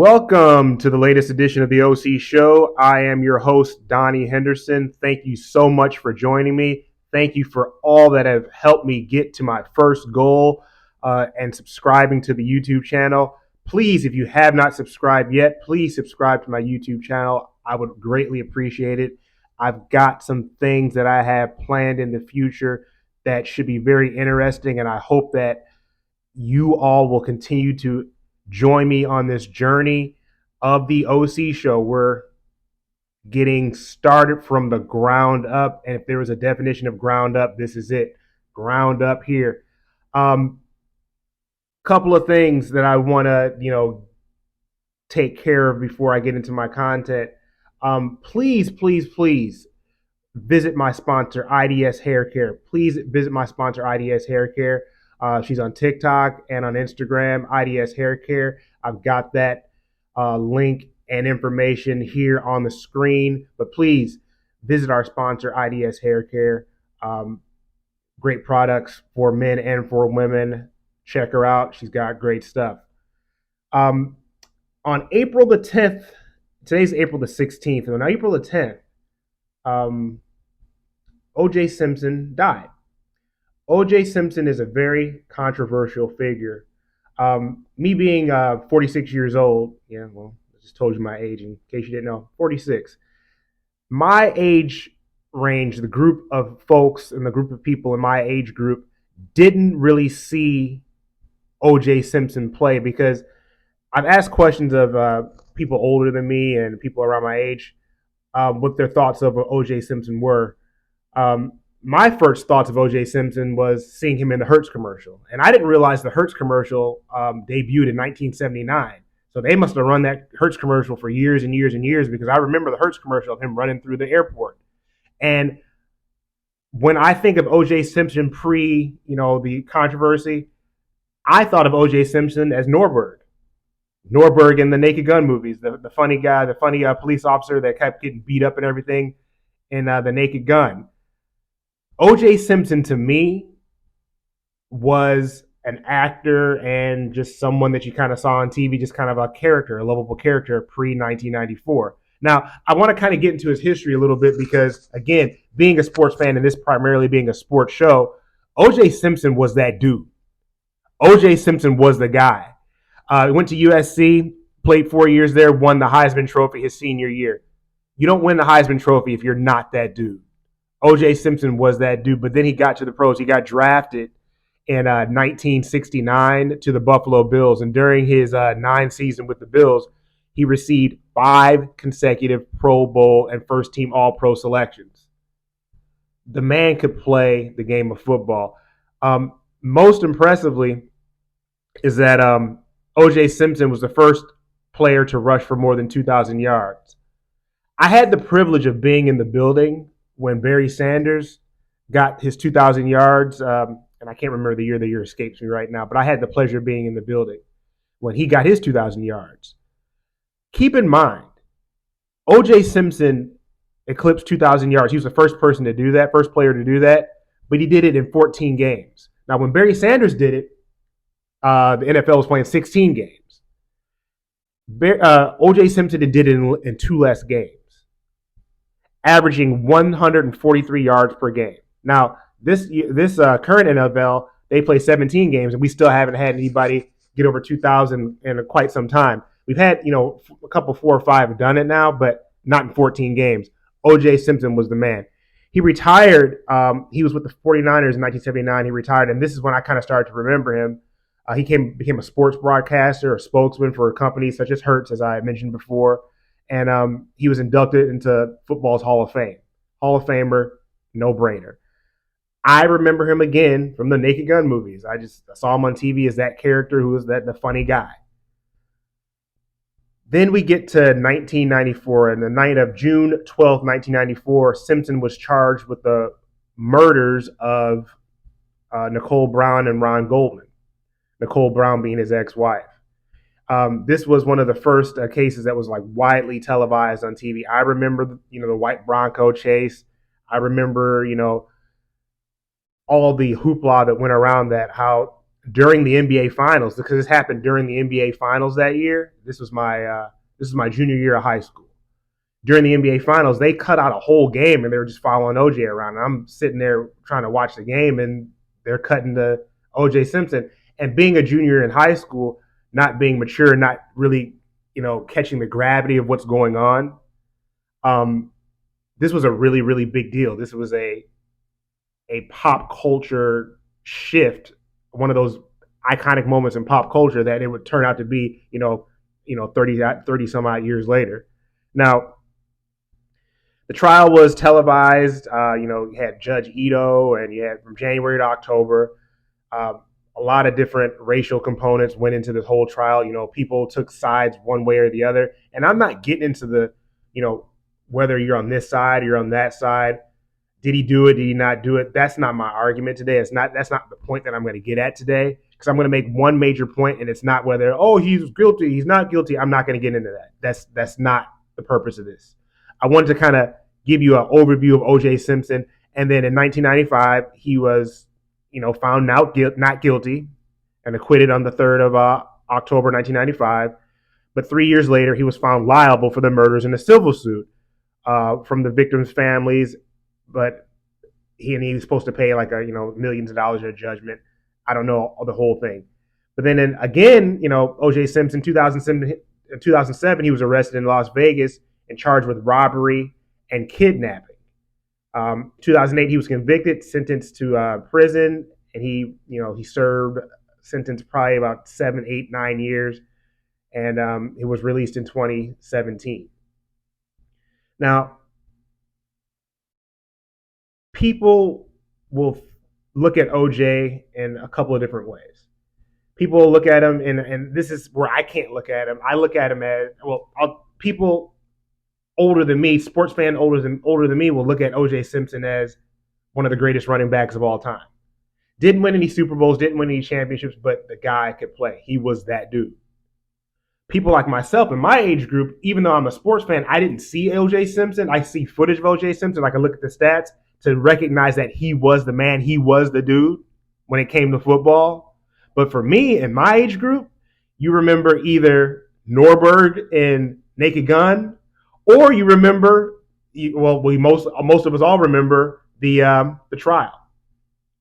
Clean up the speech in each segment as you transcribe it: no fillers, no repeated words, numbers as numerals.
Welcome to the latest edition of the OC Show. I am your host, Donnie Henderson. Thank you so much for joining me. Thank you for all that have helped me get to my first goal and subscribing to the YouTube channel. Please, if you have not subscribed yet, please subscribe to my YouTube channel. I would greatly appreciate it. I've got some things that I have planned in the future that should be very interesting, and I hope that you all will continue to join me on this journey of the OC show. We're getting started from the ground up. And if there was a definition of ground up, this is it. Ground up here. Couple of things that I want to, take care of before I get into my content. Please visit my sponsor, IDS Hair Care. Please visit my sponsor, IDS Hair Care. She's on TikTok and on Instagram, IDS Hair Care. I've got that link and information here on the screen. But please visit our sponsor, IDS Hair Care. Great products for men and for women. Check her out. She's got great stuff. On April the 10th, today's April the 16th, and on April the 10th, O.J. Simpson died. O.J. Simpson is a very controversial figure. Me being 46 years old, I just told you my age in case you didn't know, 46. My age range, the group of folks and the group of people in my age group didn't really see O.J. Simpson play because I've asked questions of people older than me and people around my age what their thoughts of O.J. Simpson were. My first thoughts of O.J. Simpson was seeing him in the Hertz commercial. And I didn't realize the Hertz commercial debuted in 1979. So they must have run that Hertz commercial for years and years and years because I remember the Hertz commercial of him running through the airport. And when I think of O.J. Simpson pre, the controversy, I thought of O.J. Simpson as Norberg. Norberg in the Naked Gun movies, the funny guy, the funny police officer that kept getting beat up and everything in the Naked Gun. O.J. Simpson to me was an actor and just someone that you kind of saw on TV, just kind of a character, a lovable character pre-1994. Now, I want to kind of get into his history a little bit because, again, being a sports fan and this primarily being a sports show, O.J. Simpson was that dude. O.J. Simpson was the guy. He went to USC, played 4 years there, won the Heisman Trophy his senior year. You don't win the Heisman Trophy if you're not that dude. O.J. Simpson was that dude, but then he got to the pros. He got drafted in 1969 to the Buffalo Bills, and during his 9 season with the Bills, he received 5 consecutive Pro Bowl and first-team All-Pro selections. The man could play the game of football. Most impressively is that O.J. Simpson was the first player to rush for more than 2,000 yards. I had the privilege of being in the building when Barry Sanders got his 2,000 yards, and I can't remember the year escapes me right now, but I had the pleasure of being in the building when he got his 2,000 yards. Keep in mind, O.J. Simpson eclipsed 2,000 yards. He was the first person to do that, first player to do that, but he did it in 14 games. Now, when Barry Sanders did it, the NFL was playing 16 games. O.J. Simpson did it in 2 less games, averaging 143 yards per game. Now, this current NFL, they play 17 games, and we still haven't had anybody get over 2,000 in quite some time. We've had, a couple 4 or 5 have done it now, but not in 14 games. O.J. Simpson was the man. He retired. He was with the 49ers in 1979. He retired, and this is when I kind of started to remember him. He became a sports broadcaster, a spokesman for companies such as Hertz, as I mentioned before. And he was inducted into football's Hall of Fame. Hall of Famer, no-brainer. I remember him again from the Naked Gun movies. I saw him on TV as that character who was the funny guy. Then we get to 1994, and the night of June 12th, 1994, Simpson was charged with the murders of Nicole Brown and Ron Goldman. Nicole Brown being his ex-wife. This was one of the first cases that was widely televised on TV. I remember, the white Bronco chase. I remember, all the hoopla that went around that, how during the NBA Finals, because this happened during the NBA Finals that year. This was my junior year of high school. During the NBA Finals, they cut out a whole game and they were just following OJ around. And I'm sitting there trying to watch the game, and they're cutting to OJ Simpson. And being a junior in high school, not being mature, not really, catching the gravity of what's going on, um, this was a really, really big deal. This was a pop culture shift, one of those iconic moments in pop culture that it would turn out to be, 30 some odd years later. Now, the trial was televised. You had Judge Ito, and you had from January to October. Uh, a lot of different racial components went into this whole trial. People took sides one way or the other. And I'm not getting into you know, whether you're on this side, you're on that side. Did he do it? Did he not do it? That's not my argument today. That's not the point that I'm going to get at today, because I'm going to make one major point, and it's not whether he's guilty, he's not guilty. I'm not going to get into that. That's not the purpose of this. I wanted to kind of give you an overview of O.J. Simpson, and then in 1995 he was found not guilty and acquitted on the 3rd of October 1995. But 3 years later, he was found liable for the murders in a civil suit from the victims' families, but he was supposed to pay like millions of dollars in a judgment. I don't know the whole thing. But then again, O.J. Simpson, 2007, he was arrested in Las Vegas and charged with robbery and kidnapping. 2008, he was convicted, sentenced to prison, and he served sentence probably about 7, 8, 9 years, and he was released in 2017. Now, people will look at OJ in a couple of different ways. People will look at him, and this is where I can't look at him. I look at him as people older than me, sports fan older than me, will look at OJ Simpson as one of the greatest running backs of all time. Didn't win any Super Bowls, didn't win any championships, but the guy could play. He was that dude. People like myself in my age group, even though I'm a sports fan, I didn't see OJ Simpson. I see footage of OJ Simpson. I can look at the stats to recognize that he was the man. He was the dude when it came to football. But for me, in my age group, you remember either Norberg in Naked Gun, or you remember, most of us all remember the trial.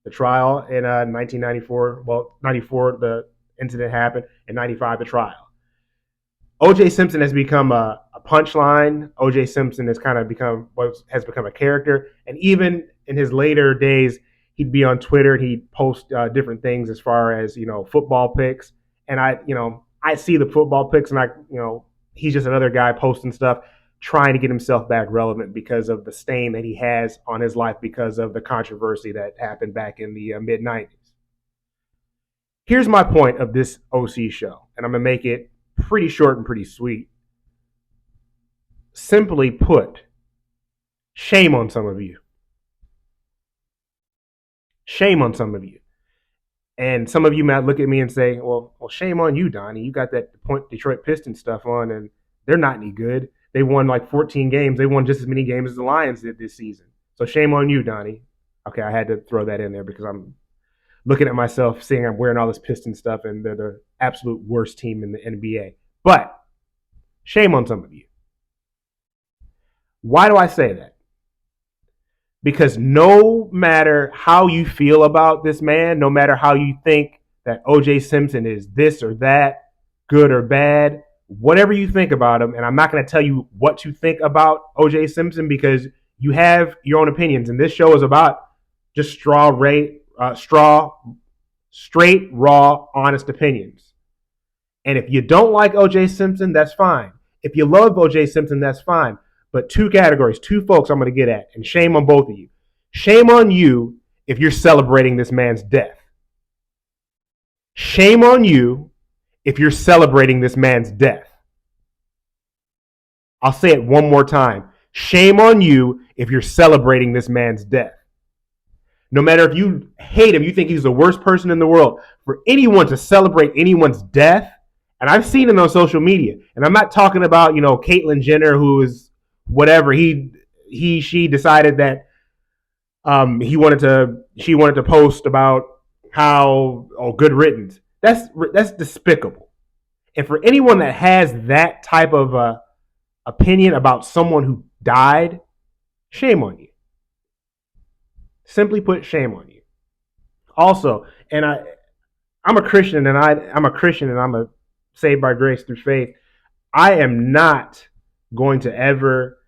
The trial in 1994. Well, 94, the incident happened. In 95, the trial. O.J. Simpson has become a punchline. O.J. Simpson has become a character, and even in his later days, he'd be on Twitter and he'd post different things as far as football picks. And I see the football picks, and he's just another guy posting stuff, trying to get himself back relevant because of the stain that he has on his life because of the controversy that happened back in the mid '90s. Here's my point of this OC show, and I'm gonna make it pretty short and pretty sweet. Simply put, shame on some of you. Shame on some of you. And some of you might look at me and say, well, shame on you, Donnie. You got that Detroit Pistons stuff on, and they're not any good. They won like 14 games. They won just as many games as the Lions did this season. So shame on you, Donnie. Okay, I had to throw that in there because I'm looking at myself, seeing I'm wearing all this Piston stuff, and they're the absolute worst team in the NBA. But shame on some of you. Why do I say that? Because no matter how you feel about this man, no matter how you think that O.J. Simpson is this or that, good or bad, whatever you think about him, and I'm not going to tell you what to think about O.J. Simpson because you have your own opinions, and this show is about just straight, raw, honest opinions. And if you don't like O.J. Simpson, that's fine. If you love O.J. Simpson, that's fine. But two categories, two folks I'm going to get at, and shame on both of you. Shame on you if you're celebrating this man's death. Shame on you if you're celebrating this man's death. I'll say it one more time. Shame on you if you're celebrating this man's death. No matter if you hate him, you think he's the worst person in the world, for anyone to celebrate anyone's death, and I've seen it on social media, and I'm not talking about, Caitlyn Jenner, who is whatever, she decided that she wanted to post about how good riddance. That's despicable. And for anyone that has that type of opinion about someone who died, shame on you. Simply put, shame on you. Also, and I'm a Christian, and I'm a saved by grace through faith. I am not going to ever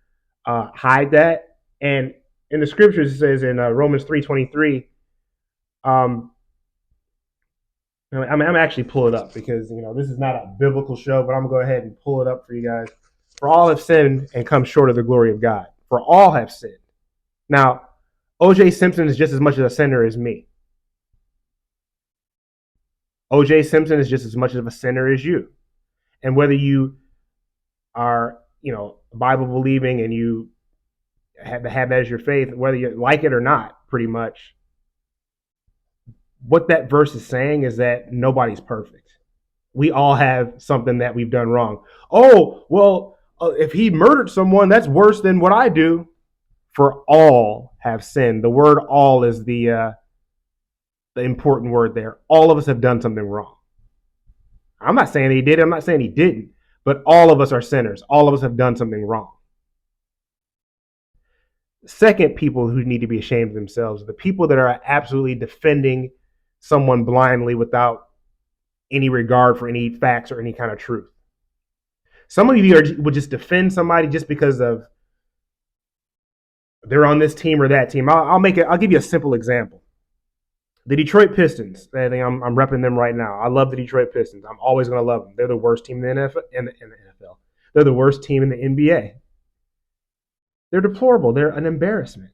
hide that. And in the scriptures, it says in Romans 3:23. Um, I'm actually pull it up because this is not a biblical show, but I'm gonna go ahead and pull it up for you guys. For all have sinned and come short of the glory of God. For all have sinned. Now, O.J. Simpson is just as much of a sinner as me. O.J. Simpson is just as much of a sinner as you. And whether you are, Bible believing and you have that as your faith, whether you like it or not, pretty much, what that verse is saying is that nobody's perfect. We all have something that we've done wrong. Oh, well, if he murdered someone, that's worse than what I do. For all have sinned. The word all is the important word there. All of us have done something wrong. I'm not saying he did. I'm not saying he didn't. But all of us are sinners. All of us have done something wrong. Second, people who need to be ashamed of themselves are the people that are absolutely defending someone blindly without any regard for any facts or any kind of truth. Some of you would just defend somebody just because of they're on this team or that team. I'll give you a simple example. The Detroit Pistons. I think I'm repping them right now. I love the Detroit Pistons. I'm always going to love them. They're the worst team in the NFL. They're the worst team in the NBA. They're deplorable. They're an embarrassment.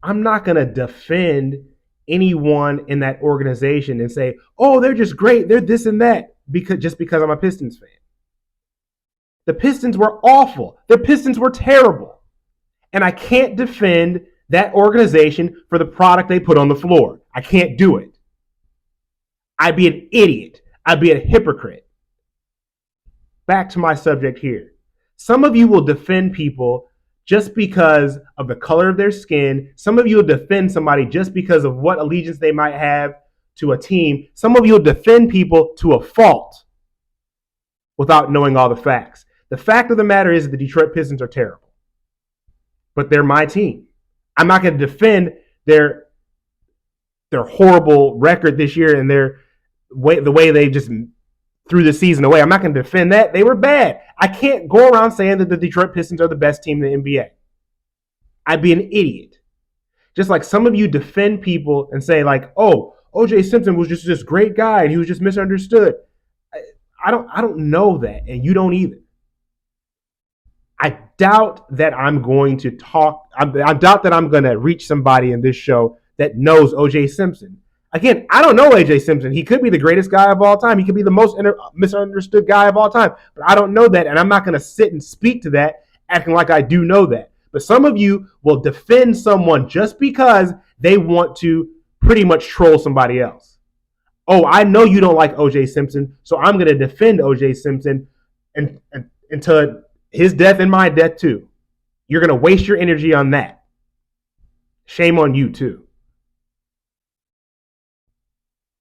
I'm not going to defend anyone in that organization and say, "Oh, they're just great. They're this and that," because I'm a Pistons fan. The Pistons were awful. The Pistons were terrible. And I can't defend that organization for the product they put on the floor. I can't do it. I'd be an idiot. I'd be a hypocrite. Back to my subject here. Some of you will defend people just because of the color of their skin. Some of you will defend somebody just because of what allegiance they might have to a team. Some of you will defend people to a fault without knowing all the facts. The fact of the matter is the Detroit Pistons are terrible. But they're my team. I'm not going to defend their horrible record this year and the way they just threw the season away. I'm not going to defend that. They were bad. I can't go around saying that the Detroit Pistons are the best team in the NBA. I'd be an idiot. Just like some of you defend people and say like, "Oh, O.J. Simpson was just this great guy and he was just misunderstood." I don't know that, and you don't either. I doubt that I'm going to talk. I doubt that I'm going to reach somebody in this show that knows O.J. Simpson. Again, I don't know O.J. Simpson. He could be the greatest guy of all time. He could be the most misunderstood guy of all time. But I don't know that, and I'm not going to sit and speak to that acting like I do know that. But some of you will defend someone just because they want to pretty much troll somebody else. Oh, I know you don't like O.J. Simpson, so I'm going to defend O.J. Simpson until his death and my death too. You're going to waste your energy on that. Shame on you too.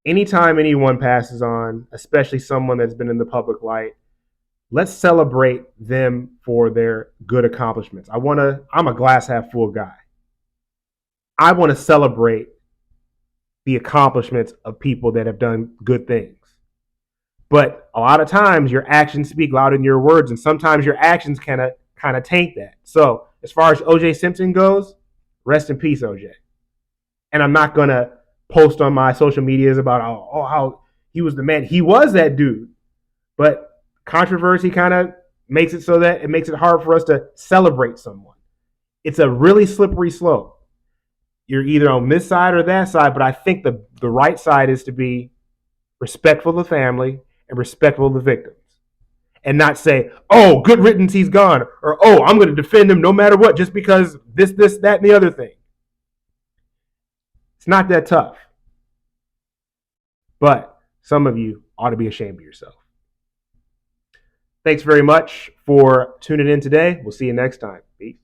Anytime anyone passes on, especially someone that's been in the public light, let's celebrate them for their good accomplishments. I'm a glass half full guy. I want to celebrate the accomplishments of people that have done good things. But a lot of times your actions speak louder than your words, and sometimes your actions kind of taint that. So as far as O.J. Simpson goes, rest in peace, O.J. And I'm not going to post on my social medias about how he was the man. He was that dude. But controversy kind of makes it so that it makes it hard for us to celebrate someone. It's a really slippery slope. You're either on this side or that side, but I think the right side is to be respectful of the family and respectful of the victims. And not say, "Oh, good riddance, he's gone," or "Oh, I'm going to defend him no matter what just because this, that, and the other thing." It's not that tough. But some of you ought to be ashamed of yourself. Thanks very much for tuning in today. We'll see you next time. Peace.